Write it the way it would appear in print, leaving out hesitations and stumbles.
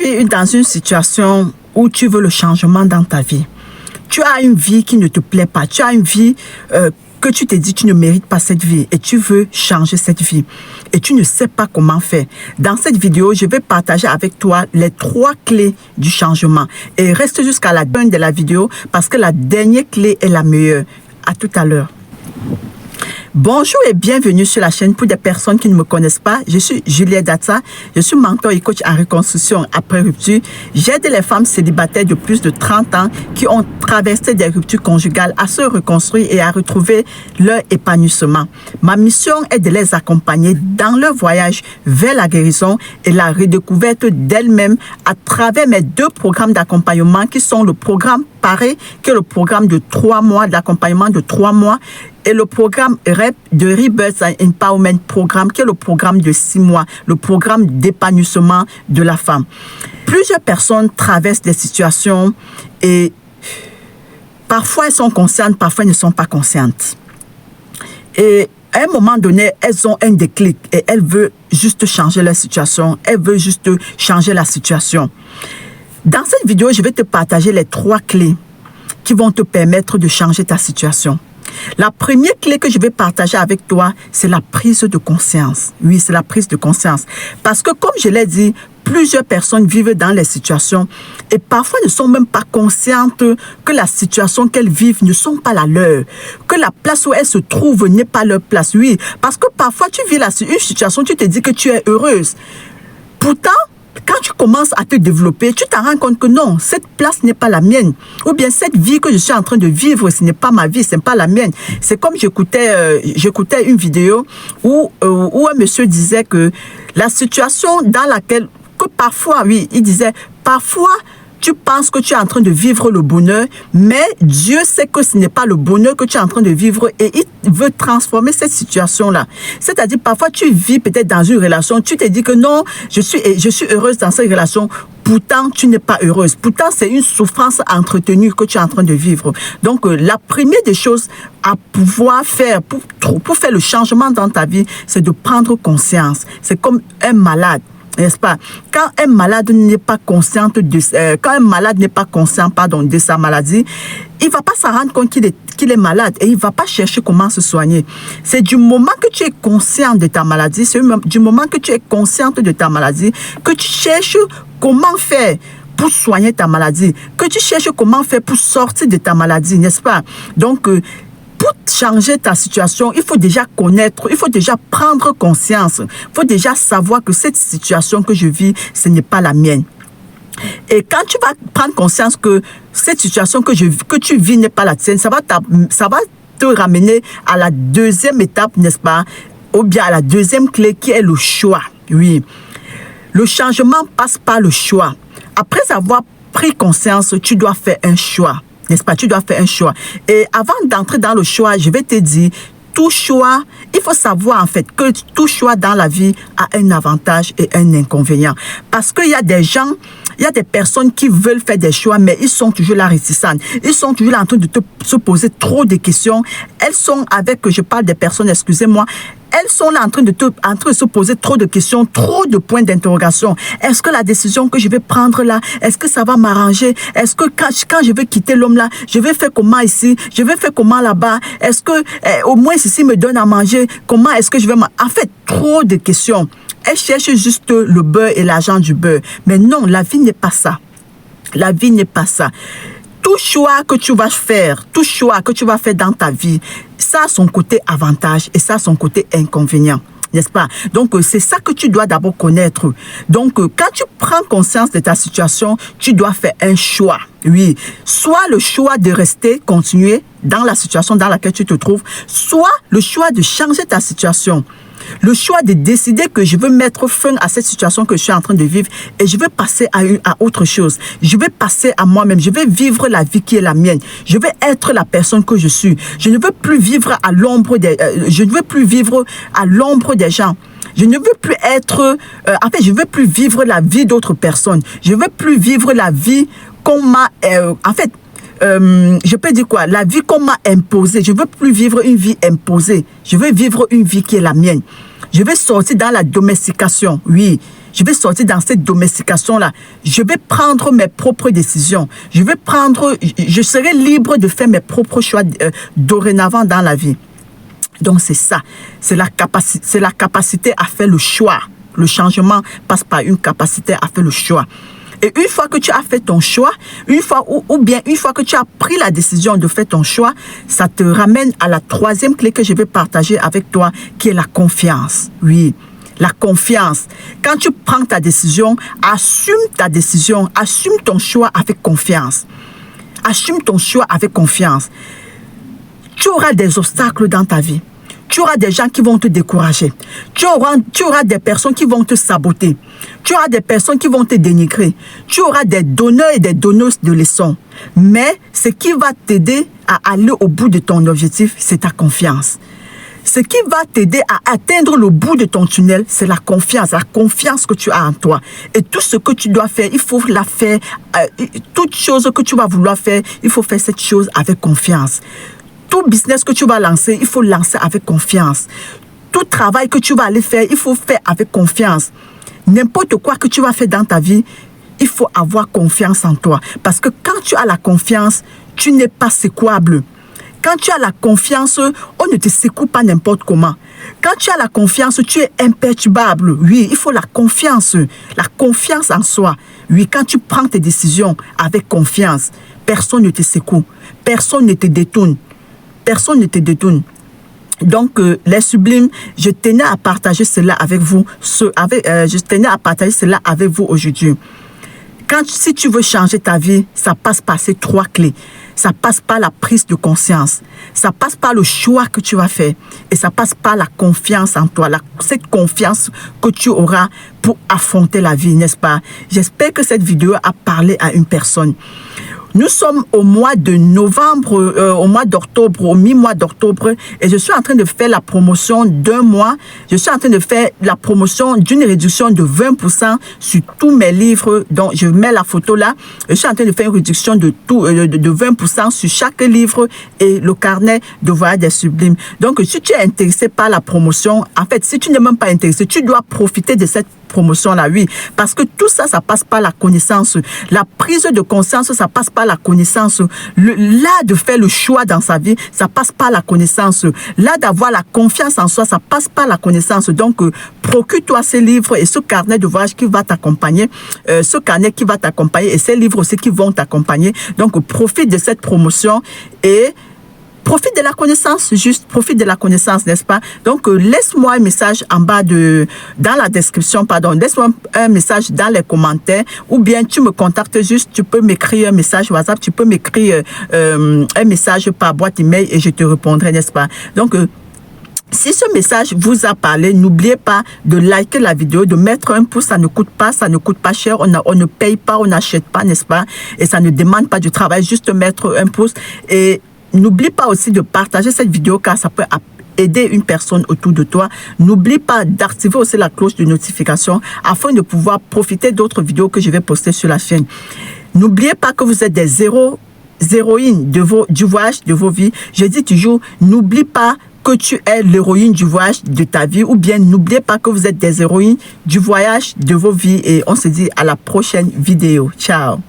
vis dans une situation où tu veux le changement dans ta vie. Tu as une vie qui ne te plaît pas. Tu as une vie que tu te dis tu ne mérites pas cette vie et tu veux changer cette vie et tu ne sais pas comment faire. Dans cette vidéo, je vais partager avec toi les 3 clés du changement. Et reste jusqu'à la fin de la vidéo parce que la dernière clé est la meilleure. À tout à l'heure. Bonjour et bienvenue sur la chaîne. Pour des personnes qui ne me connaissent pas, je suis Juliette Data. Je suis mentor et coach en reconstruction après rupture. J'aide les femmes célibataires de plus de 30 ans qui ont traversé des ruptures conjugales à se reconstruire et à retrouver leur épanouissement. Ma mission est de les accompagner dans leur voyage vers la guérison et la redécouverte d'elles-mêmes à travers mes 2 programmes d'accompagnement qui sont le programme Pareil, qui est le programme de 3 mois, d'accompagnement de 3 mois, et le programme REP de Rebirth and Empowerment Programme, qui est le programme de 6 mois, le programme d'épanouissement de la femme. Plusieurs personnes traversent des situations et parfois elles sont conscientes, parfois elles ne sont pas conscientes. Et à un moment donné, elles ont un déclic et elles veulent juste changer la situation, elles veulent juste changer la situation. Dans cette vidéo, je vais te partager les 3 clés qui vont te permettre de changer ta situation. La première clé que je vais partager avec toi, c'est la prise de conscience. Oui, c'est la prise de conscience. Parce que comme je l'ai dit, plusieurs personnes vivent dans les situations et parfois ne sont même pas conscientes que la situation qu'elles vivent ne sont pas la leur, que la place où elles se trouvent n'est pas leur place. Oui, parce que parfois tu vis une situation, tu te dis que tu es heureuse. Pourtant, quand tu commences à te développer, tu t'en rends compte que non, cette place n'est pas la mienne. Ou bien cette vie que je suis en train de vivre, ce n'est pas ma vie, ce n'est pas la mienne. C'est comme j'écoutais une vidéo où un monsieur disait que la situation dans laquelle, que parfois, oui, il disait, parfois, tu penses que tu es en train de vivre le bonheur, mais Dieu sait que ce n'est pas le bonheur que tu es en train de vivre et il veut transformer cette situation-là. C'est-à-dire, parfois, tu vis peut-être dans une relation, tu te dis que non, je suis heureuse dans cette relation, pourtant, tu n'es pas heureuse. Pourtant, c'est une souffrance entretenue que tu es en train de vivre. Donc, la première des choses à pouvoir faire pour faire le changement dans ta vie, c'est de prendre conscience. C'est comme un malade. N'est-ce pas? Quand un malade n'est pas conscient de sa maladie, il va pas s'en rendre compte qu'il est malade et il va pas chercher comment se soigner. C'est du moment que tu es conscient de ta maladie, c'est du moment que tu es consciente de ta maladie que tu cherches comment faire pour soigner ta maladie, que tu cherches comment faire pour sortir de ta maladie, n'est-ce pas? Donc, pour changer ta situation, il faut déjà connaître, il faut déjà prendre conscience, il faut déjà savoir que cette situation que je vis, ce n'est pas la mienne. Et quand tu vas prendre conscience que cette situation que tu vis n'est pas la tienne, ça va te ramener à la deuxième étape, n'est-ce pas? Ou bien à la deuxième clé qui est le choix. Oui, le changement passe par le choix. Après avoir pris conscience, tu dois faire un choix. N'est-ce pas? Tu dois faire un choix. Et avant d'entrer dans le choix, je vais te dire, tout choix, il faut savoir en fait que tout choix dans la vie a un avantage et un inconvénient. Parce qu'il y a des gens, il y a des personnes qui veulent faire des choix, mais ils sont toujours là réticents. Ils sont toujours là en train de se poser trop de questions. Elles sont je parle des personnes, excusez-moi, elles sont là en train de se poser trop de questions, trop de points d'interrogation. Est-ce que la décision que je vais prendre là, est-ce que ça va m'arranger? Est-ce que quand je vais quitter l'homme là, je vais faire comment ici? Je vais faire comment là-bas? Est-ce que au moins ceci me donne à manger? Comment est-ce que je vais En fait, trop de questions. Elles cherchent juste le beurre et l'argent du beurre. Mais non, la vie n'est pas ça. La vie n'est pas ça. Tout choix que tu vas faire, tout choix que tu vas faire dans ta vie, ça a son côté avantage et ça a son côté inconvénient. N'est-ce pas? Donc, c'est ça que tu dois d'abord connaître. Donc, quand tu prends conscience de ta situation, tu dois faire un choix. Oui, soit le choix de rester, continuer dans la situation dans laquelle tu te trouves, soit le choix de changer ta situation. Le choix de décider que je veux mettre fin à cette situation que je suis en train de vivre et je veux passer à autre chose. Je vais passer à moi-même. Je vais vivre la vie qui est la mienne. Je vais être la personne que je suis. Je ne veux plus vivre à l'ombre des gens. Je ne veux plus être... je ne veux plus vivre la vie d'autres personnes. Je ne veux plus vivre la vie qu'on m'a... je peux dire quoi? La vie qu'on m'a imposée. Je ne veux plus vivre une vie imposée. Je veux vivre une vie qui est la mienne. Je vais sortir dans la domestication. Oui, Je vais sortir dans cette domestication-là. Je vais prendre mes propres décisions. Je serai libre de faire mes propres choix dorénavant dans la vie. Donc, c'est ça. C'est la capacité à faire le choix. Le changement passe par une capacité à faire le choix. Et une fois que tu as fait ton choix, une fois que tu as pris la décision de faire ton choix, ça te ramène à la troisième clé que je vais partager avec toi, qui est la confiance. Oui, la confiance. Quand tu prends ta décision, assume ta décision, assume ton choix avec confiance. Assume ton choix avec confiance. Tu auras des obstacles dans ta vie. Tu auras des gens qui vont te décourager. Tu auras des personnes qui vont te saboter. Tu auras des personnes qui vont te dénigrer. Tu auras des donneurs et des donneuses de leçons. Mais ce qui va t'aider à aller au bout de ton objectif, c'est ta confiance. Ce qui va t'aider à atteindre le bout de ton tunnel, c'est la confiance que tu as en toi. Et tout ce que tu dois faire, il faut la faire. Toute chose que tu vas vouloir faire, il faut faire cette chose avec confiance. Tout business que tu vas lancer, il faut lancer avec confiance. Tout travail que tu vas aller faire, il faut faire avec confiance. N'importe quoi que tu vas faire dans ta vie, il faut avoir confiance en toi. Parce que quand tu as la confiance, tu n'es pas secouable. Quand tu as la confiance, on ne te secoue pas n'importe comment. Quand tu as la confiance, tu es imperturbable. Oui, il faut la confiance en soi. Oui, quand tu prends tes décisions avec confiance, personne ne te secoue, personne ne te détourne. Personne ne te détourne. Donc, les sublimes, je tenais à partager cela avec vous. Aujourd'hui. Si tu veux changer ta vie, ça passe par ces trois clés. Ça passe par la prise de conscience. Ça passe par le choix que tu vas faire. Et ça passe par la confiance en toi. Cette confiance que tu auras pour affronter la vie, n'est-ce pas? J'espère que cette vidéo a parlé à une personne. Nous sommes au mois de novembre, au mois d'octobre, au mi-mois d'octobre, et je suis en train de faire la promotion d'un mois. Je suis en train de faire la promotion d'une réduction de 20% sur tous mes livres. Donc, je mets la photo là. Je suis en train de faire une réduction de 20% sur chaque livre et le carnet de voyage des sublimes. Donc, si tu es intéressé par la promotion, en fait, si tu n'es même pas intéressé, tu dois profiter de cette promotion-là, oui. Parce que tout ça, ça passe par la connaissance. La prise de conscience, ça passe par la connaissance. Là, de faire le choix dans sa vie, ça passe par la connaissance. Là, d'avoir la confiance en soi, ça passe par la connaissance. Donc, procure-toi ces livres et ce carnet de voyage qui va t'accompagner. Et ces livres aussi qui vont t'accompagner. Donc, profite de cette promotion et profite de la connaissance, profite de la connaissance, n'est-ce pas? Donc, laisse-moi un message en bas dans la description, laisse-moi un message dans les commentaires, ou bien tu me contactes tu peux m'écrire un message WhatsApp, tu peux m'écrire un message par boîte email et je te répondrai, n'est-ce pas? Donc, si ce message vous a parlé, n'oubliez pas de liker la vidéo, de mettre un pouce, ça ne coûte pas cher, on ne paye pas, on n'achète pas, n'est-ce pas? Et ça ne demande pas du travail, juste mettre un pouce. Et n'oublie pas aussi de partager cette vidéo car ça peut aider une personne autour de toi. N'oublie pas d'activer aussi la cloche de notification afin de pouvoir profiter d'autres vidéos que je vais poster sur la chaîne. N'oubliez pas que vous êtes des héroïnes du voyage de vos vies. Je dis toujours, n'oublie pas que tu es l'héroïne du voyage de ta vie, ou bien n'oubliez pas que vous êtes des héroïnes du voyage de vos vies, et on se dit à la prochaine vidéo. Ciao.